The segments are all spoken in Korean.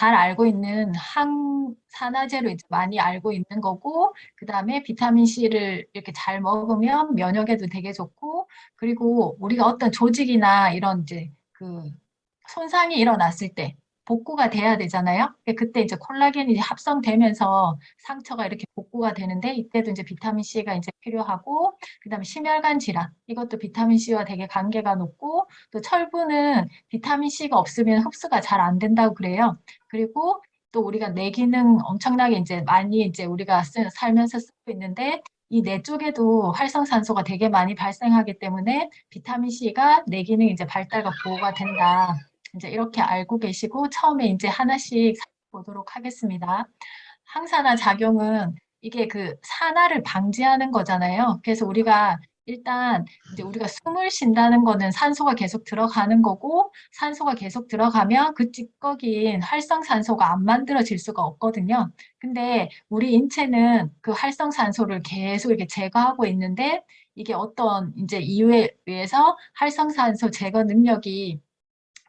잘 알고 있는 항산화제로 이제 많이 알고 있는 거고, 그 다음에 비타민 C를 이렇게 잘 먹으면 면역에도 되게 좋고, 그리고 우리가 어떤 조직이나 이런 이제 그 손상이 일어났을 때 복구가 돼야 되잖아요. 그때 이제 콜라겐이 이제 합성되면서 상처가 이렇게 복구가 되는데 이때도 이제 비타민 C가 이제 필요하고, 그다음에 심혈관 질환 이것도 비타민 C와 되게 관계가 높고, 또 철분은 비타민 C가 없으면 흡수가 잘 안 된다고 그래요. 그리고 또 우리가 뇌 기능 엄청나게 이제 많이 이제 우리가 살면서 쓰고 있는데 이 뇌 쪽에도 활성산소가 되게 많이 발생하기 때문에 비타민 C가 뇌 기능 이제 발달과 보호가 된다. 이제 이렇게 알고 계시고 처음에 이제 하나씩 보도록 하겠습니다. 항산화 작용은 이게 그 산화를 방지하는 거잖아요. 그래서 우리가 일단 이제 우리가 숨을 쉰다는 거는 산소가 계속 들어가는 거고, 산소가 계속 들어가면 그 찌꺼기인 활성산소가 안 만들어질 수가 없거든요. 근데 우리 인체는 그 활성산소를 계속 이렇게 제거하고 있는데 이게 어떤 이제 이유에 의해서 활성산소 제거 능력이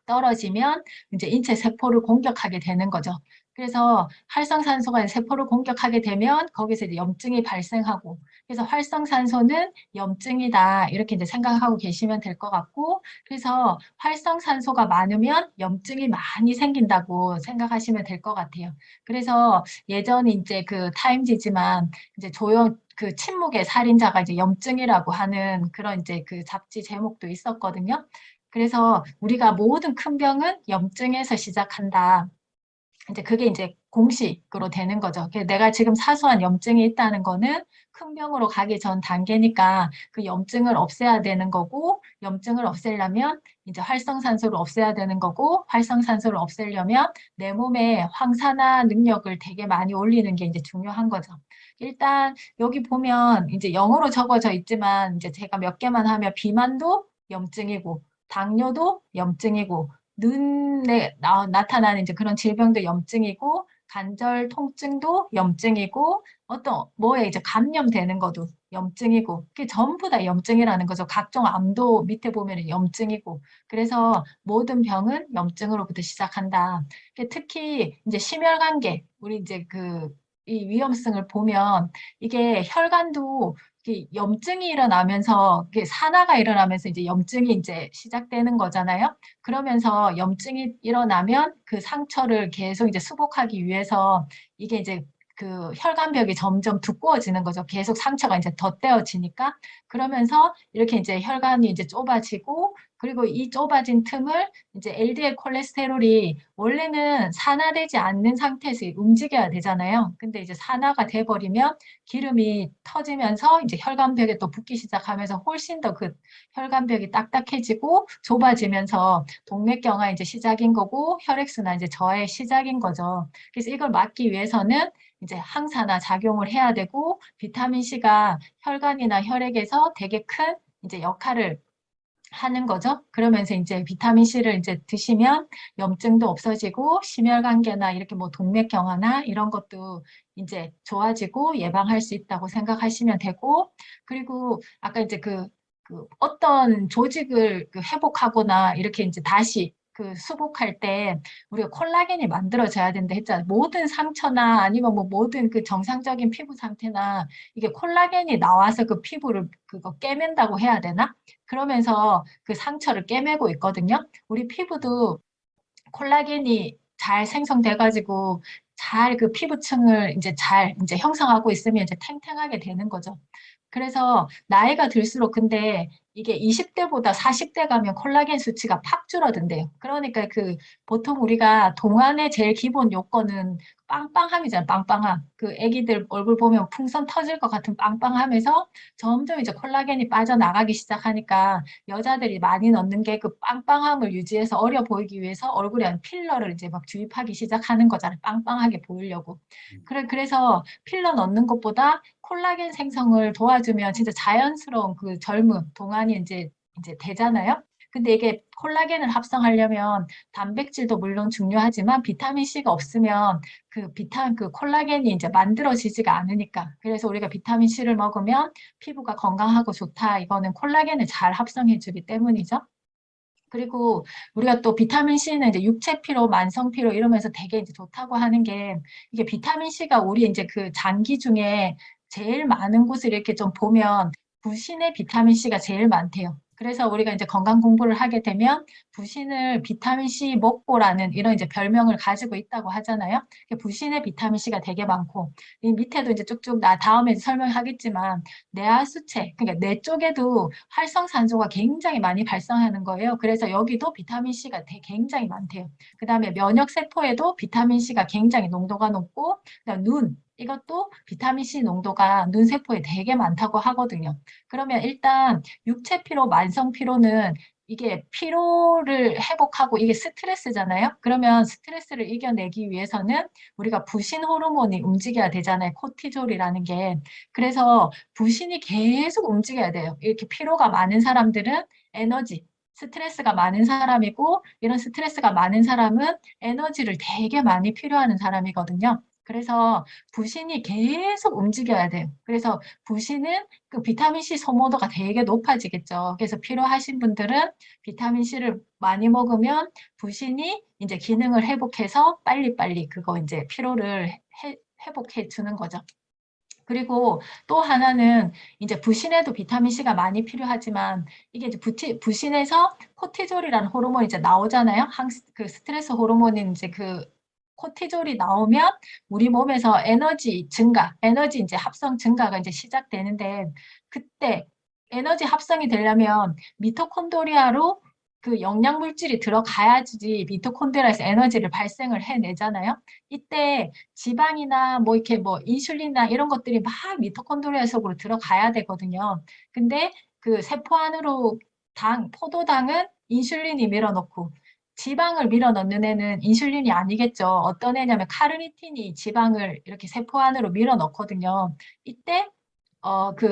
떨어지면 이제 인체 세포를 공격하게 되는 거죠. 그래서 활성산소가 세포를 공격하게 되면 거기서 이제 염증이 발생하고, 그래서 활성산소는 염증이다 이렇게 이제 생각하고 계시면 될 것 같고, 그래서 활성산소가 많으면 염증이 많이 생긴다고 생각하시면 될 것 같아요. 그래서 예전 이제 그 타임지지만 이제 조용 그 침묵의 살인자가 이제 염증이라고 하는 그런 이제 그 잡지 제목도 있었거든요. 그래서 우리가 모든 큰 병은 염증에서 시작한다. 이제 그게 이제 공식으로 되는 거죠. 내가 지금 사소한 염증이 있다는 거는 큰 병으로 가기 전 단계니까 그 염증을 없애야 되는 거고, 염증을 없애려면 이제 활성산소를 없애야 되는 거고, 활성산소를 없애려면 내 몸의 황산화 능력을 되게 많이 올리는 게 이제 중요한 거죠. 일단 여기 보면 이제 영어로 적어져 있지만 이제 제가 몇 개만 하면 비만도 염증이고, 당뇨도 염증이고, 눈에 나타나는 이제 그런 질병도 염증이고, 관절 통증도 염증이고, 어떤 뭐에 이제 감염되는 것도 염증이고, 그게 전부 다 염증이라는 거죠. 각종 암도 밑에 보면 염증이고, 그래서 모든 병은 염증으로부터 시작한다. 특히 이제 심혈관계, 우리 이제 이 위험성을 보면 이게 혈관도 염증이 일어나면서 산화가 일어나면서 이제 염증이 이제 시작되는 거잖아요. 그러면서 염증이 일어나면 그 상처를 계속 이제 수복하기 위해서 이게 이제 그 혈관벽이 점점 두꺼워지는 거죠. 계속 상처가 이제 덧대어지니까. 그러면서 이렇게 이제 혈관이 이제 좁아지고, 그리고 이 좁아진 틈을 이제 LDL 콜레스테롤이 원래는 산화되지 않는 상태에서 움직여야 되잖아요. 근데 이제 산화가 돼버리면 기름이 터지면서 이제 혈관벽에 또 붙기 시작하면서 훨씬 더 그 혈관벽이 딱딱해지고 좁아지면서 동맥경화 이제 시작인 거고, 혈액순환 이제 저하의 시작인 거죠. 그래서 이걸 막기 위해서는 이제 항산화 작용을 해야 되고, 비타민 C가 혈관이나 혈액에서 되게 큰 이제 역할을 하는 거죠. 그러면서 이제 비타민 C를 이제 드시면 염증도 없어지고, 심혈관계나 이렇게 뭐 동맥경화나 이런 것도 이제 좋아지고 예방할 수 있다고 생각하시면 되고, 그리고 아까 이제 그 어떤 조직을 회복하거나 이렇게 이제 다시 그 수복할 때 우리가 콜라겐이 만들어져야 된다 했잖아요. 모든 상처나 아니면 뭐 모든 그 정상적인 피부 상태나 이게 콜라겐이 나와서 그 피부를 그거 깨맨다고 해야 되나? 그러면서 그 상처를 깨매고 있거든요. 우리 피부도 콜라겐이 잘 생성돼가지고 잘 그 피부층을 이제 잘 이제 형성하고 있으면 이제 탱탱하게 되는 거죠. 그래서 나이가 들수록 근데 이게 20대보다 40대 가면 콜라겐 수치가 팍 줄어든대요. 그러니까 그 보통 우리가 동안의 제일 기본 요건은 빵빵함이잖아요. 빵빵함. 그 애기들 얼굴 보면 풍선 터질 것 같은 빵빵함에서 점점 이제 콜라겐이 빠져나가기 시작하니까 여자들이 많이 넣는 게 그 빵빵함을 유지해서 어려 보이기 위해서 얼굴에 한 필러를 이제 막 주입하기 시작하는 거잖아요. 빵빵하게 보이려고. 그래서 필러 넣는 것보다 콜라겐 생성을 도와주면 진짜 자연스러운 그 젊음, 동안이 이제 되잖아요. 근데 이게 콜라겐을 합성하려면 단백질도 물론 중요하지만 비타민 C가 없으면 그 콜라겐이 이제 만들어지지가 않으니까. 그래서 우리가 비타민 C를 먹으면 피부가 건강하고 좋다. 이거는 콜라겐을 잘 합성해 주기 때문이죠. 그리고 우리가 또 비타민 C는 이제 육체 피로, 만성 피로 이러면서 되게 이제 좋다고 하는 게 이게 비타민 C가 우리 이제 그 장기 중에 제일 많은 곳을 이렇게 좀 보면 부신의 비타민 C가 제일 많대요. 그래서 우리가 이제 건강 공부를 하게 되면 부신을 비타민 C 먹고라는 이런 이제 별명을 가지고 있다고 하잖아요. 부신의 비타민 C가 되게 많고 이 밑에도 이제 쭉쭉 나 다음에 설명하겠지만 뇌하수체, 그러니까 뇌 쪽에도 활성산소가 굉장히 많이 발생하는 거예요. 그래서 여기도 비타민 C가 굉장히 많대요. 그 다음에 면역세포에도 비타민 C가 굉장히 농도가 높고, 그다음 눈, 이것도 비타민 C 농도가 눈세포에 되게 많다고 하거든요. 그러면 일단 육체 피로, 만성 피로는 이게 피로를 회복하고 이게 스트레스잖아요. 그러면 스트레스를 이겨내기 위해서는 우리가 부신 호르몬이 움직여야 되잖아요. 코티졸이라는 게. 그래서 부신이 계속 움직여야 돼요. 이렇게 피로가 많은 사람들은 에너지, 스트레스가 많은 사람이고 이런 스트레스가 많은 사람은 에너지를 되게 많이 필요하는 사람이거든요. 그래서 부신이 계속 움직여야 돼요. 그래서 부신은 그 비타민 C 소모도가 되게 높아지겠죠. 그래서 필요하신 분들은 비타민 C를 많이 먹으면 부신이 이제 기능을 회복해서 빨리빨리 그거 이제 피로를 회복해 주는 거죠. 그리고 또 하나는 이제 부신에도 비타민 C가 많이 필요하지만 이게 이제 부신에서 코티졸이라는 호르몬이 이제 나오잖아요. 그 스트레스 호르몬인 이제 그 코티졸이 나오면 우리 몸에서 에너지 증가, 에너지 이제 합성 증가가 이제 시작되는데 그때 에너지 합성이 되려면 미토콘드리아로 그 영양 물질이 들어가야지 미토콘드리아에서 에너지를 발생을 해내잖아요. 이때 지방이나 뭐 이렇게 뭐 인슐린이나 이런 것들이 막 미토콘드리아 속으로 들어가야 되거든요. 근데 그 세포 안으로 포도당은 인슐린이 밀어넣고 지방을 밀어넣는 애는 인슐린이 아니겠죠. 어떤 애냐면 카르니틴이 지방을 이렇게 세포 안으로 밀어넣거든요. 이때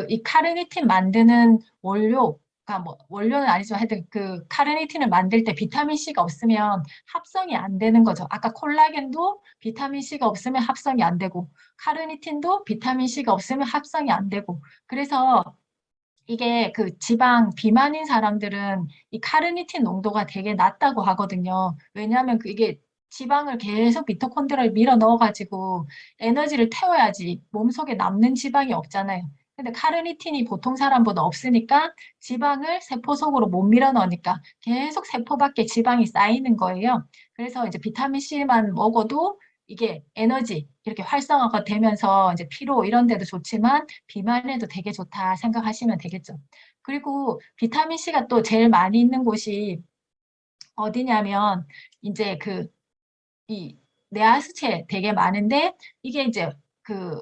이 카르니틴 만드는 원료가 뭐 원료는 아니지만 하여튼 그 카르니틴을 만들 때 비타민 C가 없으면 합성이 안 되는 거죠. 아까 콜라겐도 비타민 C가 없으면 합성이 안 되고 카르니틴도 비타민 C가 없으면 합성이 안 되고 그래서 이게 그 지방 비만인 사람들은 이 카르니틴 농도가 되게 낮다고 하거든요. 왜냐하면 이게 지방을 계속 미토콘드리아에 밀어 넣어가지고 에너지를 태워야지 몸속에 남는 지방이 없잖아요. 근데 카르니틴이 보통 사람보다 없으니까 지방을 세포 속으로 못 밀어 넣으니까 계속 세포 밖에 지방이 쌓이는 거예요. 그래서 이제 비타민 C만 먹어도 이게 에너지 이렇게 활성화가 되면서 이제 피로 이런 데도 좋지만 비만에도 되게 좋다 생각하시면 되겠죠. 그리고 비타민 C가 또 제일 많이 있는 곳이 어디냐면 이제 이 뇌하수체 되게 많은데 이게 이제 그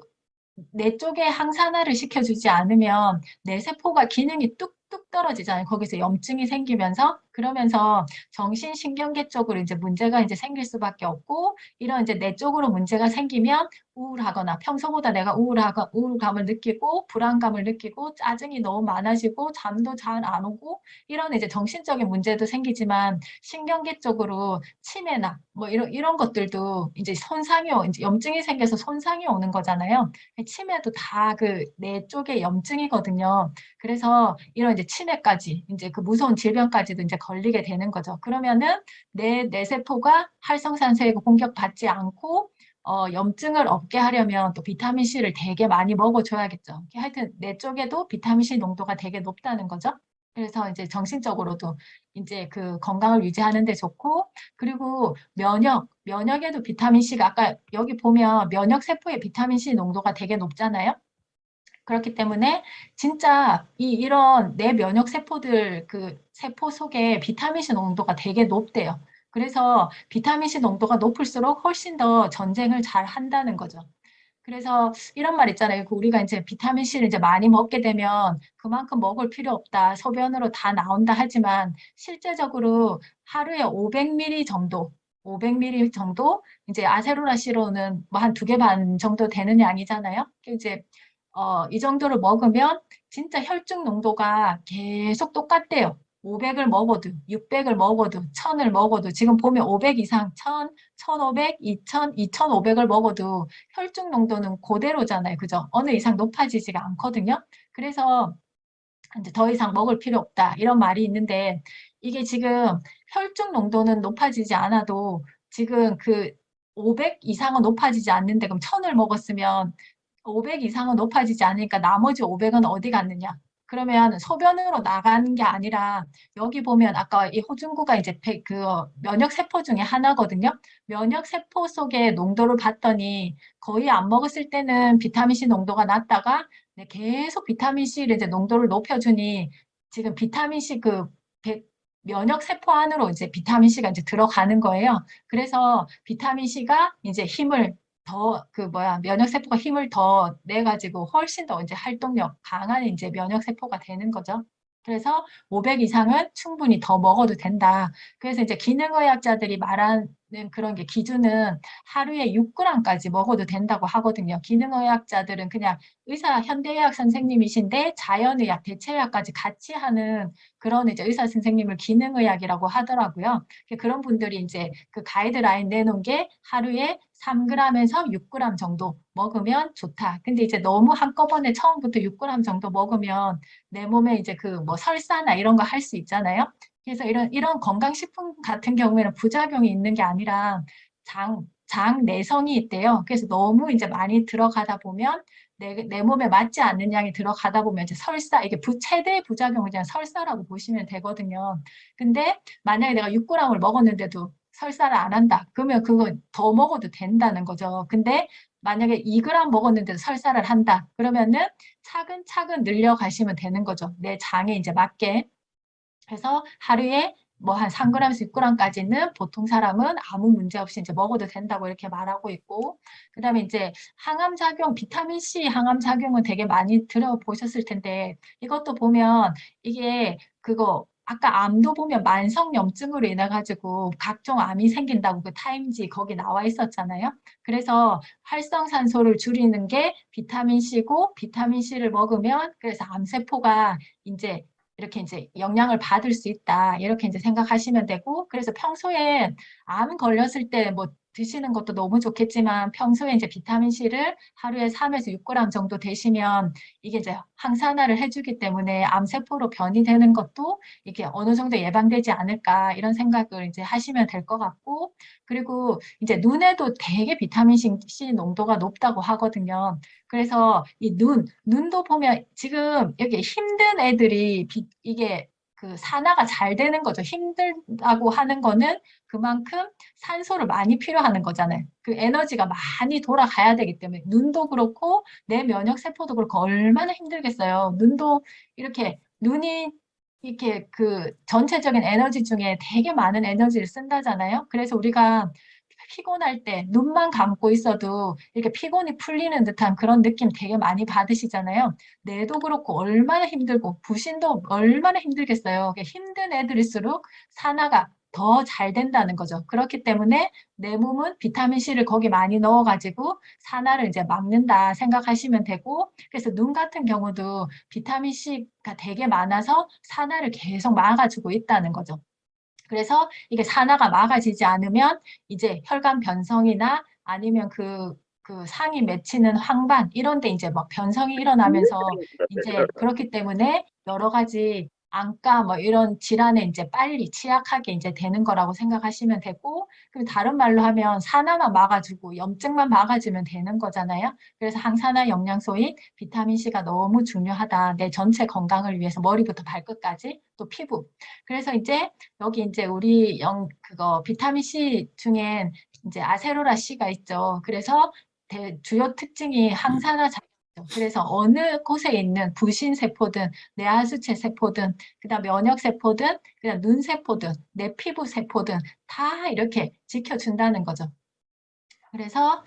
뇌 쪽에 항산화를 시켜주지 않으면 뇌 세포가 기능이 뚝뚝 떨어지잖아요. 거기서 염증이 생기면서 그러면서 정신신경계 쪽으로 이제 문제가 이제 생길 수밖에 없고 이런 이제 뇌 쪽으로 문제가 생기면 우울하거나 평소보다 내가 우울감을 느끼고 불안감을 느끼고 짜증이 너무 많아지고 잠도 잘 안 오고 이런 이제 정신적인 문제도 생기지만 신경계 쪽으로 치매나 뭐 이런 것들도 이제 이제 염증이 생겨서 손상이 오는 거잖아요. 치매도 다 그 뇌 쪽에 염증이거든요. 그래서 이런 이제 치매까지 이제 그 무서운 질병까지도 이제 걸리게 되는 거죠. 그러면은 뇌세포가 활성산소에 공격받지 않고 염증을 없게 하려면 또 비타민 C를 되게 많이 먹어줘야겠죠. 하여튼 뇌 쪽에도 비타민 C 농도가 되게 높다는 거죠. 그래서 이제 정신적으로도 이제 그 건강을 유지하는 데 좋고, 그리고 면역에도 비타민 C가 아까 여기 보면 면역 세포의 비타민 C 농도가 되게 높잖아요. 그렇기 때문에 진짜 이런 내 면역 세포들 그 세포 속에 비타민 C 농도가 되게 높대요. 그래서 비타민 C 농도가 높을수록 훨씬 더 전쟁을 잘 한다는 거죠. 그래서 이런 말 있잖아요. 우리가 이제 비타민 C를 이제 많이 먹게 되면 그만큼 먹을 필요 없다. 소변으로 다 나온다 하지만 실제적으로 하루에 500ml 정도 500ml 정도 이제 아세로라시로는 뭐 한 두 개 반 정도 되는 양이잖아요. 이제 이 정도를 먹으면 진짜 혈중 농도가 계속 똑같대요. 500을 먹어도, 600을 먹어도, 1000을 먹어도, 지금 보면 500 이상, 1000, 1500, 2000, 2500을 먹어도 혈중 농도는 그대로잖아요. 그죠? 어느 이상 높아지지가 않거든요. 그래서 이제 더 이상 먹을 필요 없다. 이런 말이 있는데, 이게 지금 혈중 농도는 높아지지 않아도 지금 그 500 이상은 높아지지 않는데 그럼 1000을 먹었으면 500 이상은 높아지지 않으니까 나머지 500은 어디 갔느냐? 그러면 소변으로 나가는 게 아니라 여기 보면 아까 이 호중구가 이제 그 면역 세포 중에 하나거든요. 면역 세포 속의 농도를 봤더니 거의 안 먹었을 때는 비타민 C 농도가 낮다가 네, 계속 비타민 C를 이제 농도를 높여주니 지금 비타민 C 면역 세포 안으로 이제 비타민 C가 이제 들어가는 거예요. 그래서 비타민 C가 이제 힘을 더, 면역 세포가 힘을 더 내가지고 훨씬 더 이제 활동력 강한 이제 면역 세포가 되는 거죠. 그래서 500 이상은 충분히 더 먹어도 된다. 그래서 이제 기능의학자들이 말하는 그런 게 기준은 하루에 6g까지 먹어도 된다고 하거든요. 기능의학자들은 그냥 현대의학 선생님이신데 자연의학, 대체의학까지 같이 하는 그런 이제 의사 선생님을 기능의학이라고 하더라고요. 그런 분들이 이제 그 가이드라인 내놓은 게 하루에 3g에서 6g 정도 먹으면 좋다. 근데 이제 너무 한꺼번에 처음부터 6g 정도 먹으면 내 몸에 이제 그 뭐 설사나 이런 거 할 수 있잖아요. 그래서 이런 건강식품 같은 경우에는 부작용이 있는 게 아니라 장 내성이 있대요. 그래서 너무 이제 많이 들어가다 보면 내 몸에 맞지 않는 양이 들어가다 보면 이제 설사, 이게 최대의 부작용은 그냥 설사라고 보시면 되거든요. 근데 만약에 내가 6g을 먹었는데도 설사를 안 한다. 그러면 그건 더 먹어도 된다는 거죠. 근데 만약에 2g 먹었는데도 설사를 한다. 그러면은 차근차근 늘려가시면 되는 거죠. 내 장에 이제 맞게. 그래서 하루에 뭐 한 3g에서 6g까지는 보통 사람은 아무 문제 없이 이제 먹어도 된다고 이렇게 말하고 있고, 그다음에 이제 항암작용, 비타민 C 항암작용은 되게 많이 들어보셨을 텐데, 이것도 보면 이게 아까 암도 보면 만성염증으로 인해 가지고 각종 암이 생긴다고 그 타임지 거기 나와 있었잖아요. 그래서 활성산소를 줄이는 게 비타민 C고 비타민 C를 먹으면 그래서 암세포가 이제 이렇게 이제 영향을 받을 수 있다. 이렇게 이제 생각하시면 되고, 그래서 평소에 암 걸렸을 때 뭐 드시는 것도 너무 좋겠지만 평소에 이제 비타민 C를 하루에 3에서 6g 정도 되시면 이게 이제 항산화를 해주기 때문에 암세포로 변이되는 것도 이게 어느 정도 예방되지 않을까 이런 생각을 이제 하시면 될 것 같고, 그리고 이제 눈에도 되게 비타민 C 농도가 높다고 하거든요. 그래서 이 눈도 보면 지금 여기 힘든 애들이 이게 그 산화가 잘 되는 거죠. 힘들다고 하는 거는 그만큼 산소를 많이 필요하는 거잖아요. 그 에너지가 많이 돌아가야 되기 때문에 눈도 그렇고 내 면역 세포도 그렇고 얼마나 힘들겠어요. 눈이 이렇게 그 전체적인 에너지 중에 되게 많은 에너지를 쓴다잖아요. 그래서 우리가 피곤할 때 눈만 감고 있어도 이렇게 피곤이 풀리는 듯한 그런 느낌 되게 많이 받으시잖아요. 뇌도 그렇고 얼마나 힘들고 부신도 얼마나 힘들겠어요. 힘든 애들일수록 산화가 더 잘 된다는 거죠. 그렇기 때문에 내 몸은 비타민 C를 거기 많이 넣어가지고 산화를 이제 막는다 생각하시면 되고, 그래서 눈 같은 경우도 비타민 C가 되게 많아서 산화를 계속 막아주고 있다는 거죠. 그래서 이게 산화가 막아지지 않으면 이제 혈관 변성이나 아니면 그 상이 맺히는 황반 이런 데 이제 막 변성이 일어나면서 이제 그렇기 때문에 여러 가지 안과 뭐 이런 질환에 이제 빨리 취약하게 이제 되는 거라고 생각하시면 되고, 그리고 다른 말로 하면 산화만 막아주고 염증만 막아주면 되는 거잖아요. 그래서 항산화 영양소인 비타민 C가 너무 중요하다. 내 전체 건강을 위해서 머리부터 발끝까지 또 피부. 그래서 이제 여기 이제 우리 그거 비타민 C 중엔 이제 아세로라 C가 있죠. 그래서 주요 특징이 항산화 작용이죠. 그래서 어느 곳에 있는 부신 세포든 뇌하수체 세포든 그다음 면역 세포든 그다음 눈 세포든 내 피부 세포든 다 이렇게 지켜준다는 거죠. 그래서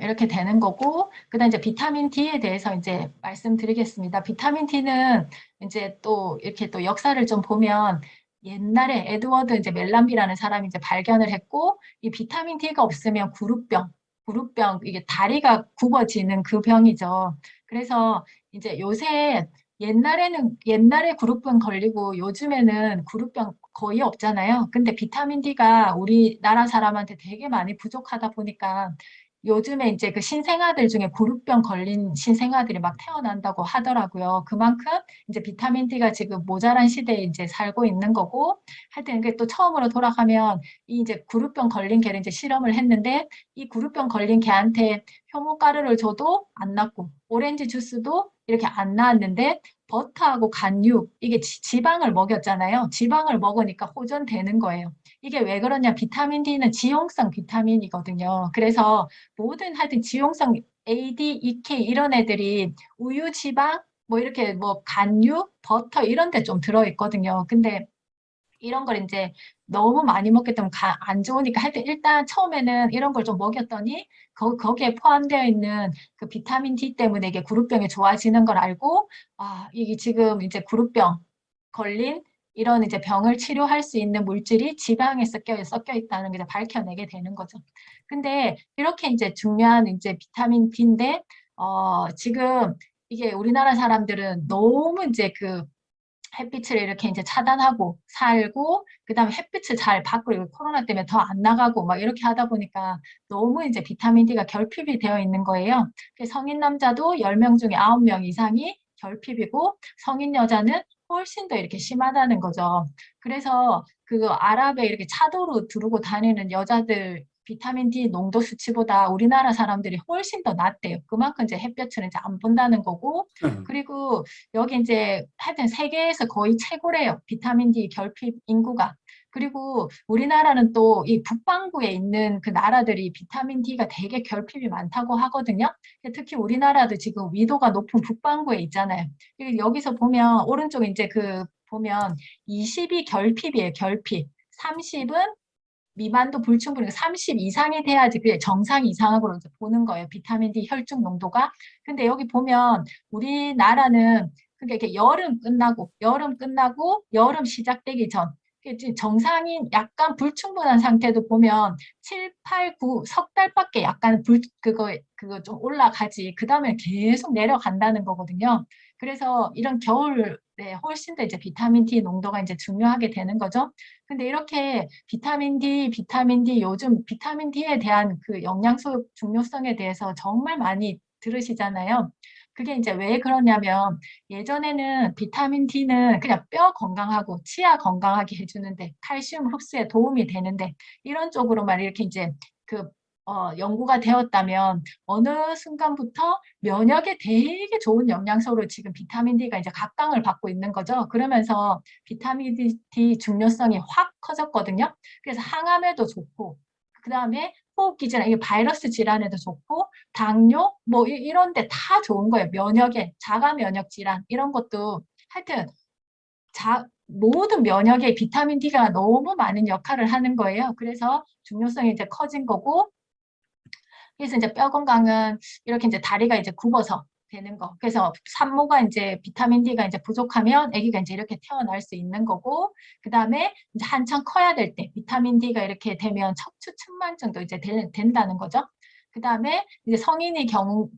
이렇게 되는 거고, 그다음 이제 비타민 D에 대해서 이제 말씀드리겠습니다. 비타민 D는 이제 또 이렇게 또 역사를 좀 보면 옛날에 에드워드 이제 멜람비라는 사람이 이제 발견을 했고, 이 비타민 D가 없으면 구루병 이게 다리가 굽어지는 그 병이죠. 그래서 이제 요새 옛날에 구루병 걸리고 요즘에는 구루병 거의 없잖아요. 근데 비타민 D가 우리나라 사람한테 되게 많이 부족하다 보니까 요즘에 이제 그 신생아들 중에 구루병 걸린 신생아들이 막 태어난다고 하더라고요. 그만큼 이제 비타민 D가 지금 모자란 시대에 이제 살고 있는 거고, 하여튼 이게 또 처음으로 돌아가면 이 이제 구루병 걸린 개를 이제 실험을 했는데, 이 구루병 걸린 개한테 효모가루를 줘도 안 낫고, 오렌지 주스도 이렇게 안 나왔는데, 버터하고 간육, 이게 지방을 먹였잖아요. 지방을 먹으니까 호전되는 거예요. 이게 왜 그러냐? 비타민 D는 지용성 비타민이거든요. 그래서 모든 하여튼 지용성 A, D, E, K 이런 애들이 우유, 지방, 뭐 이렇게 뭐 간육, 버터 이런 데 좀 들어있거든요. 근데 이런 걸 이제 너무 많이 먹게 되면 안 좋으니까 하여튼 일단 처음에는 이런 걸 좀 먹였더니 거기에 포함되어 있는 그 비타민 D 때문에 이게 구루병이 좋아지는 걸 알고 이게 지금 이제 구루병 걸린 이런 이제 병을 치료할 수 있는 물질이 지방에 섞여 있다는 게 이제 밝혀내게 되는 거죠. 근데 이렇게 이제 중요한 이제 비타민 D인데 지금 이게 우리나라 사람들은 너무 이제 그 햇빛을 이렇게 이제 차단하고 살고, 그다음에 햇빛을 잘 받고, 이거 코로나 때문에 더 안 나가고, 막 이렇게 하다 보니까 너무 이제 비타민 D가 결핍이 되어 있는 거예요. 성인 남자도 10명 중에 9명 이상이 결핍이고, 성인 여자는 훨씬 더 이렇게 심하다는 거죠. 그래서 그 아랍에 이렇게 차도로 두르고 다니는 여자들 비타민 D 농도 수치보다 우리나라 사람들이 훨씬 더 낮대요. 그만큼 이제 햇볕을 이제 안 본다는 거고, 그리고 여기 이제 하여튼 세계에서 거의 최고래요. 비타민 D 결핍 인구가. 그리고 우리나라는 또 이 북반구에 있는 그 나라들이 비타민 D가 되게 결핍이 많다고 하거든요. 특히 우리나라도 지금 위도가 높은 북반구에 있잖아요. 여기서 보면 오른쪽에 이제 그 보면 20이 결핍이에요. 결핍. 30은 미만도 불충분히 30 이상이 돼야지 그게 정상 이상으로 이제 보는 거예요. 비타민 D 혈중 농도가. 근데 여기 보면 우리나라는 그게 이렇게 여름 끝나고 여름 시작되기 전 정상인 약간 불충분한 상태도 보면 7, 8, 9 석 달밖에 약간 그거 좀 올라가지. 그다음에 계속 내려간다는 거거든요. 그래서 이런 겨울에 훨씬 더 이제 비타민 D 농도가 이제 중요하게 되는 거죠. 근데 이렇게 비타민 D 요즘 비타민 D에 대한 그 영양소 중요성에 대해서 정말 많이 들으시잖아요. 그게 이제 왜 그러냐면 예전에는 비타민 D는 그냥 뼈 건강하고 치아 건강하게 해주는데 칼슘 흡수에 도움이 되는데 이런 쪽으로만 이렇게 이제 그 연구가 되었다면 어느 순간부터 면역에 되게 좋은 영양소로 지금 비타민 D가 이제 각광을 받고 있는 거죠. 그러면서 비타민 D 중요성이 확 커졌거든요. 그래서 항암에도 좋고, 그 다음에 호흡기 질환, 이게 바이러스 질환에도 좋고, 당뇨, 뭐 이런 데 다 좋은 거예요. 면역에, 자가 면역 질환, 이런 것도 하여튼 모든 면역에 비타민 D가 너무 많은 역할을 하는 거예요. 그래서 중요성이 이제 커진 거고, 그래서 이제 뼈 건강은 이렇게 이제 다리가 이제 굽어서 되는 거. 그래서 산모가 이제 비타민 D가 이제 부족하면 아기가 이제 이렇게 태어날 수 있는 거고, 그 다음에 이제 한창 커야 될 때 비타민 D가 이렇게 되면 척추 측만 정도 이제 된다는 거죠. 그 다음에 이제 성인의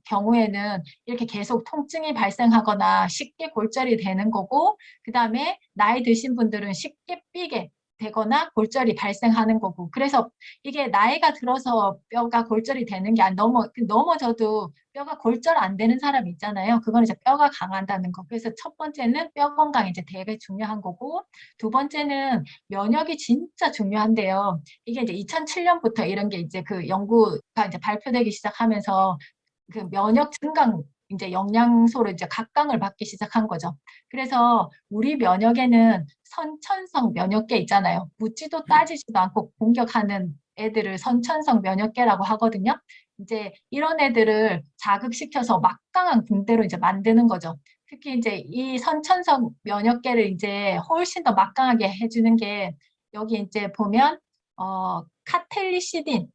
경우에는 이렇게 계속 통증이 발생하거나 쉽게 골절이 되는 거고, 그 다음에 나이 드신 분들은 쉽게 삐게 되거나 골절이 발생하는 거고. 그래서 이게 나이가 들어서 뼈가 골절이 되는 게 아니라 넘어져도 뼈가 골절 안 되는 사람 있잖아요. 그건 이제 뼈가 강하다는 거. 그래서 첫 번째는 뼈 건강이 이제 되게 중요한 거고, 두 번째는 면역이 진짜 중요한데요. 이게 이제 2007년부터 이런 게 이제 그 연구가 이제 발표되기 시작하면서 그 면역 증강 이제 영양소로 이제 각광을 받기 시작한 거죠. 그래서 우리 면역에는 선천성 면역계 있잖아요. 묻지도 따지지도 않고 공격하는 애들을 선천성 면역계라고 하거든요. 이제 이런 애들을 자극시켜서 막강한 군대로 이제 만드는 거죠. 특히 이제 이 선천성 면역계를 이제 훨씬 더 막강하게 해주는 게 여기 이제 보면 카텔리시딘,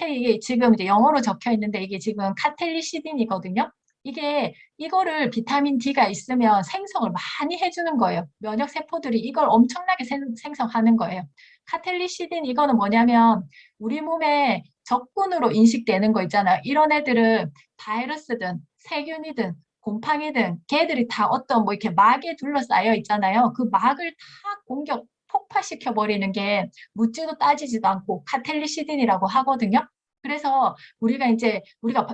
이게 지금 이제 영어로 적혀 있는데 이게 지금 카텔리시딘이거든요. 이거를 비타민 D가 있으면 생성을 많이 해주는 거예요. 면역 세포들이 이걸 엄청나게 생성하는 거예요. 카텔리시딘 이거는 뭐냐면 우리 몸에 적군으로 인식되는 거 있잖아요. 이런 애들은 바이러스든 세균이든 곰팡이든 걔들이 다 어떤 뭐 이렇게 막에 둘러싸여 있잖아요. 그 막을 다 폭파시켜 버리는 게 묻지도 따지지도 않고 카텔리시딘이라고 하거든요. 그래서 우리가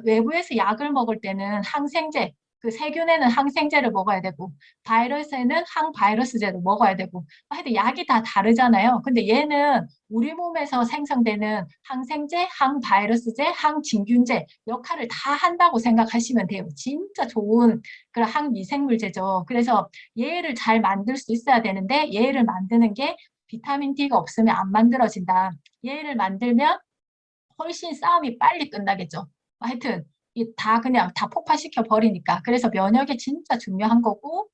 외부에서 약을 먹을 때는 항생제, 그 세균에는 항생제를 먹어야 되고 바이러스에는 항바이러스제를 먹어야 되고 하여튼 약이 다 다르잖아요. 근데 얘는 우리 몸에서 생성되는 항생제, 항바이러스제, 항진균제 역할을 다 한다고 생각하시면 돼요. 진짜 좋은 그런 항미생물제죠. 그래서 얘를 잘 만들 수 있어야 되는데 얘를 만드는 게 비타민 D가 없으면 안 만들어진다. 얘를 만들면 훨씬 싸움이 빨리 끝나겠죠. 하여튼 다 그냥 다 폭파시켜 버리니까. 그래서 면역이 진짜 중요한 거고,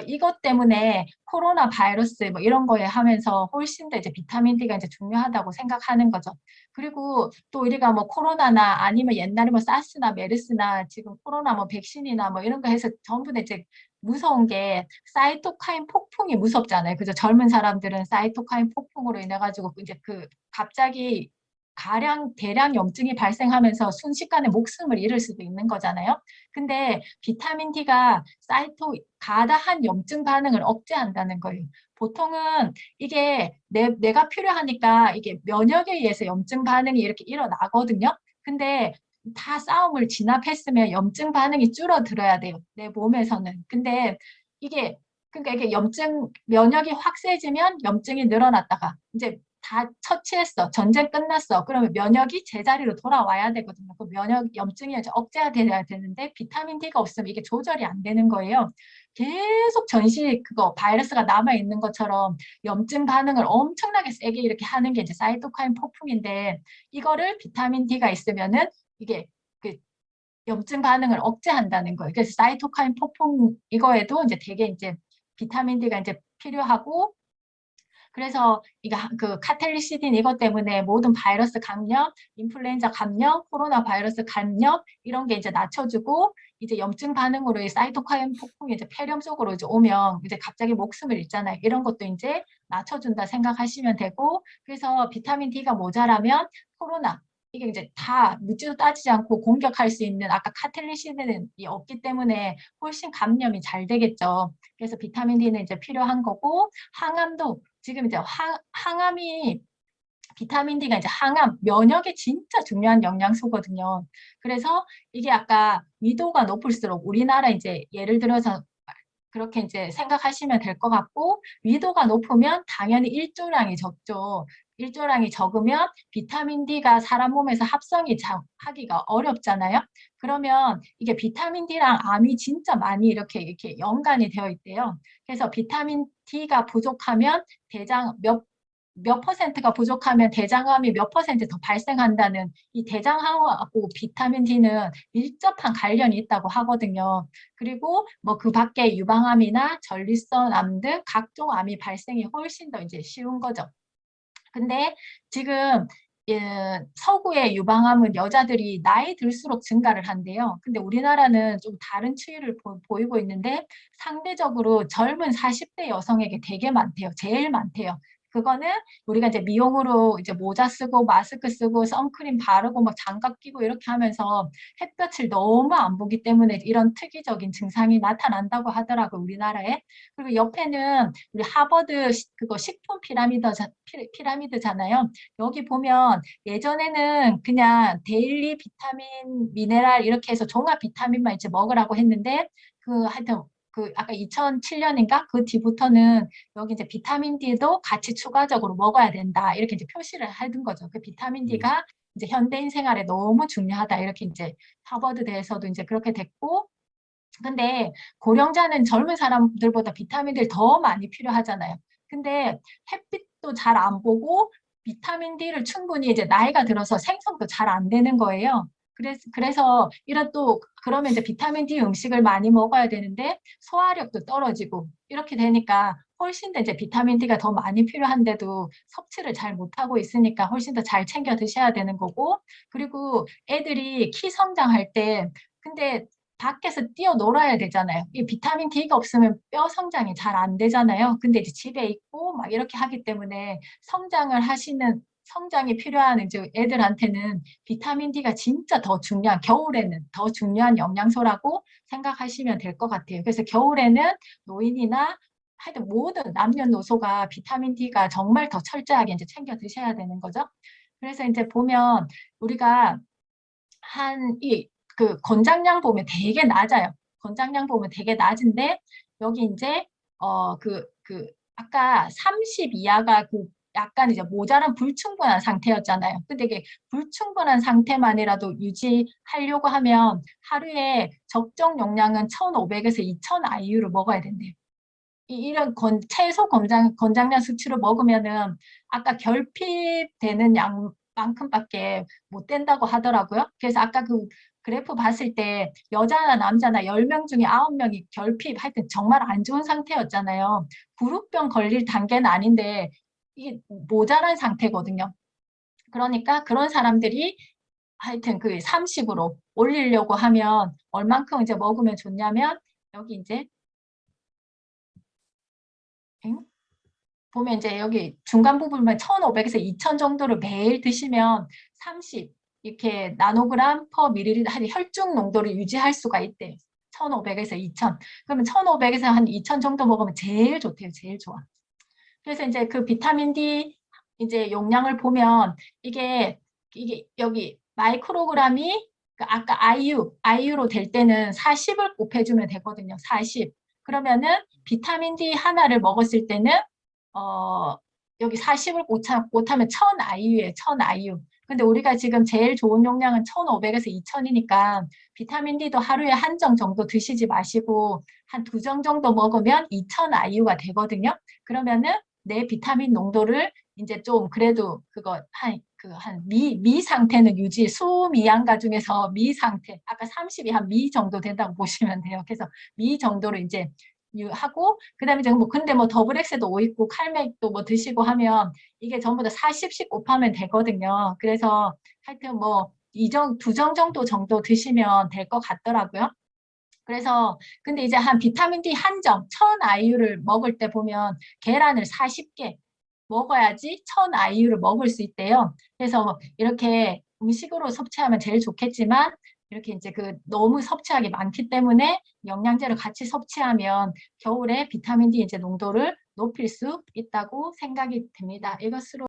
이것 때문에 코로나 바이러스 뭐 이런 거에 하면서 훨씬 더 이제 비타민 D가 이제 중요하다고 생각하는 거죠. 그리고 또 우리가 뭐 코로나나 아니면 옛날에 뭐 사스나 메르스나 지금 코로나 뭐 백신이나 뭐 이런 거 해서 전부 다 이제 무서운 게 사이토카인 폭풍이 무섭잖아요. 그죠? 젊은 사람들은 사이토카인 폭풍으로 인해 가지고 이제 그 갑자기 대량 염증이 발생하면서 순식간에 목숨을 잃을 수도 있는 거잖아요. 근데 비타민 D가 가다한 염증 반응을 억제한다는 거예요. 보통은 이게 내가 필요하니까 이게 면역에 의해서 염증 반응이 이렇게 일어나거든요. 근데 다 싸움을 진압했으면 염증 반응이 줄어들어야 돼요. 내 몸에서는. 근데 이게 그러니까 이게 면역이 확 세지면 염증이 늘어났다가 이제 다 처치했어. 전쟁 끝났어. 그러면 면역이 제자리로 돌아와야 되거든요. 그 염증이 이제 억제돼야 되는데 비타민 D가 없으면 이게 조절이 안 되는 거예요. 계속 그거 바이러스가 남아 있는 것처럼 염증 반응을 엄청나게 세게 이렇게 하는 게 이제 사이토카인 폭풍인데 이거를 비타민 D가 있으면은 이게 그 염증 반응을 억제한다는 거예요. 그래서 사이토카인 폭풍 이거에도 이제 되게 이제 비타민 D가 이제 필요하고 그래서 그 카텔리시딘 이것 때문에 모든 바이러스 감염, 인플루엔자 감염, 코로나 바이러스 감염 이런 게 이제 낮춰주고 이제 염증 반응으로 이 사이토카인 폭풍이 이제 폐렴 쪽으로 이제 오면 이제 갑자기 목숨을 잃잖아요. 이런 것도 이제 낮춰준다 생각하시면 되고 그래서 비타민 D가 모자라면 코로나 이게 이제 다 묻지도 따지지 않고 공격할 수 있는 아까 카텔리시딘이 없기 때문에 훨씬 감염이 잘 되겠죠. 그래서 비타민 D는 이제 필요한 거고 항암도 지금 이제 항암이 비타민 D가 이제 면역에 진짜 중요한 영양소거든요. 그래서 이게 아까 위도가 높을수록 우리나라 이제 예를 들어서 그렇게 이제 생각하시면 될 것 같고 위도가 높으면 당연히 일조량이 적죠. 일조량이 적으면 비타민 D가 사람 몸에서 하기가 어렵잖아요. 그러면 이게 비타민 D랑 암이 진짜 많이 이렇게 연관이 되어 있대요. 그래서 비타민 D가 부족하면 몇 퍼센트가 부족하면 대장암이 몇 퍼센트 더 발생한다는 이 대장암하고 비타민 D는 밀접한 관련이 있다고 하거든요. 그리고 뭐 그 밖에 유방암이나 전립선 암 등 각종 암이 발생이 훨씬 더 이제 쉬운 거죠. 근데 지금 서구의 유방암은 여자들이 나이 들수록 증가를 한대요. 근데 우리나라는 좀 다른 추이를 보이고 있는데 상대적으로 젊은 40대 여성에게 되게 많대요. 제일 많대요. 그거는 우리가 이제 미용으로 이제 모자 쓰고 마스크 쓰고 선크림 바르고 막 장갑 끼고 이렇게 하면서 햇볕을 너무 안 보기 때문에 이런 특이적인 증상이 나타난다고 하더라고요, 우리나라에. 그리고 옆에는 우리 하버드 그거 식품 피라미드잖아요. 여기 보면 예전에는 그냥 데일리 비타민, 미네랄 이렇게 해서 종합 비타민만 이제 먹으라고 했는데 하여튼 아까 2007년인가 그 뒤부터는 여기 이제 비타민 D도 같이 추가적으로 먹어야 된다 이렇게 이제 표시를 해둔 거죠. 그 비타민 D가 이제 현대인 생활에 너무 중요하다 이렇게 이제 하버드대에서도 이제 그렇게 됐고 근데 고령자는 젊은 사람들보다 비타민들 더 많이 필요하잖아요. 근데 햇빛도 잘 안 보고 비타민 D를 충분히 이제 나이가 들어서 생성도 잘 안 되는 거예요. 그래서 그러면 이제 비타민 D 음식을 많이 먹어야 되는데 소화력도 떨어지고 이렇게 되니까 훨씬 더 이제 비타민 D가 더 많이 필요한데도 섭취를 잘 못하고 있으니까 훨씬 더 잘 챙겨 드셔야 되는 거고 그리고 애들이 키 성장할 때 근데 밖에서 뛰어놀아야 되잖아요. 이 비타민 D가 없으면 뼈 성장이 잘 안 되잖아요. 근데 이제 집에 있고 막 이렇게 하기 때문에 성장이 필요한 이제 애들한테는 비타민 D가 진짜 겨울에는 더 중요한 영양소라고 생각하시면 될 것 같아요. 그래서 겨울에는 노인이나 하여튼 모든 남녀노소가 비타민 D가 정말 더 철저하게 이제 챙겨 드셔야 되는 거죠. 그래서 이제 보면 우리가 그 권장량 보면 되게 낮아요. 권장량 보면 되게 낮은데 여기 이제 아까 30 이하가 그 약간 이제 모자란 불충분한 상태였잖아요. 근데 이게 불충분한 상태만이라도 유지하려고 하면 하루에 적정 용량은 1,500에서 2,000 IU를 먹어야 된대요. 이런 최소 권장량 수치로 먹으면은 아까 결핍되는 양만큼밖에 못 된다고 하더라고요. 그래서 아까 그 그래프 봤을 때 여자나 남자나 10명 중에 9명이 결핍 하여튼 정말 안 좋은 상태였잖아요. 부루병 걸릴 단계는 아닌데 이게 모자란 상태거든요. 그러니까 그런 사람들이 하여튼 그 30으로 올리려고 하면 얼만큼 이제 먹으면 좋냐면 여기 이제 보면 이제 여기 중간 부분만 1,500에서 2,000 정도를 매일 드시면 30 이렇게 나노그램 퍼 밀리리터 한 혈중 농도를 유지할 수가 있대요. 1,500에서 2,000. 그러면 1,500에서 한 2,000 정도 먹으면 제일 좋대요. 제일 좋아. 그래서 이제 그 비타민 D 이제 용량을 보면 이게 여기 마이크로그램이 아까 IU로 될 때는 40을 곱해주면 되거든요. 40. 그러면은 비타민 D 하나를 먹었을 때는 여기 40을 곱하면 1000 IU예요. 1000 IU. 근데 우리가 지금 제일 좋은 용량은 1,500에서 2,000이니까 비타민 D도 하루에 한 정 정도 드시지 마시고 한 2정 정도 먹으면 2,000 IU가 되거든요. 그러면은 내 비타민 농도를 이제 좀 그래도 그거 한 미 상태는 유지, 수미양가 중에서 미 상태, 아까 30이 한 미 정도 된다고 보시면 돼요. 그래서 미 정도로 이제 하고, 그 다음에 뭐, 근데 뭐 더블 엑스도 오 있고, 칼맥도 뭐 드시고 하면 이게 전부 다 40씩 곱하면 되거든요. 그래서 하여튼 뭐, 2정 정도 드시면 될 것 같더라고요. 그래서 근데 이제 한 비타민 D 한 점, 1000 IU를 먹을 때 보면 계란을 40개 먹어야지 1000 IU를 먹을 수 있대요. 그래서 이렇게 음식으로 섭취하면 제일 좋겠지만 이렇게 이제 그 너무 섭취하기 많기 때문에 영양제를 같이 섭취하면 겨울에 비타민 D 이제 농도를 높일 수 있다고 생각이 듭니다. 이것으로